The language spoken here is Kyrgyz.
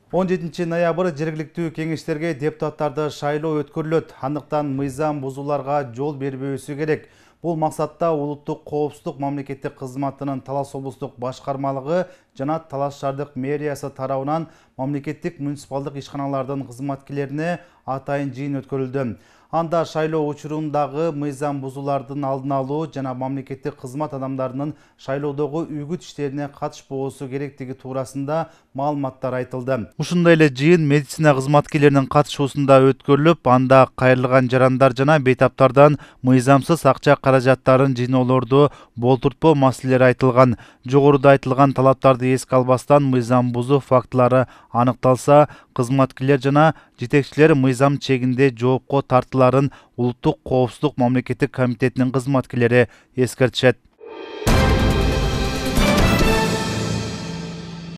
17 ноябрь жергиликтүү кеңештерге депутаттарды шайлоо өткөрүлөт. Андыктан мыйзам бузууларга жол бербөөсү керек. Бул максатта улуттук коопсуздук мамлекеттик кызматынын Талас облустук башкармалыгы жана Талас шаардык мэриясы тарабынан мамлекеттик муниципалдык ишканалардын кызматкерлерине атайын жыйын өткөрүлдү. Анда шайлоо учурундагы мыйзам бузуулардын алдын алуу жана мамлекеттик кызмат адамдарынын шайлоодогу үгүт иштерине катышпоосу керектиги туурасында маалыматтар айтылды. Ушундай эле жыйын медицина кызматкерлеринин катышуусунда өткөрүлүп, анда кайрылган жарандар жана бейтаптардан мыйзамсыз акча каражаттарын жыйноолорду болтуртпоо маселелери айтылган. Жогоруда айтылган талаптарды эске албастан мыйзам бузуу фактылары аныкталса, кызматкерлер жана жетекчилер мыйзам чегинде жоопко тартыларын улуттук коопсуздук мамлекеттик комитетинин кызматкерлери эскертишет.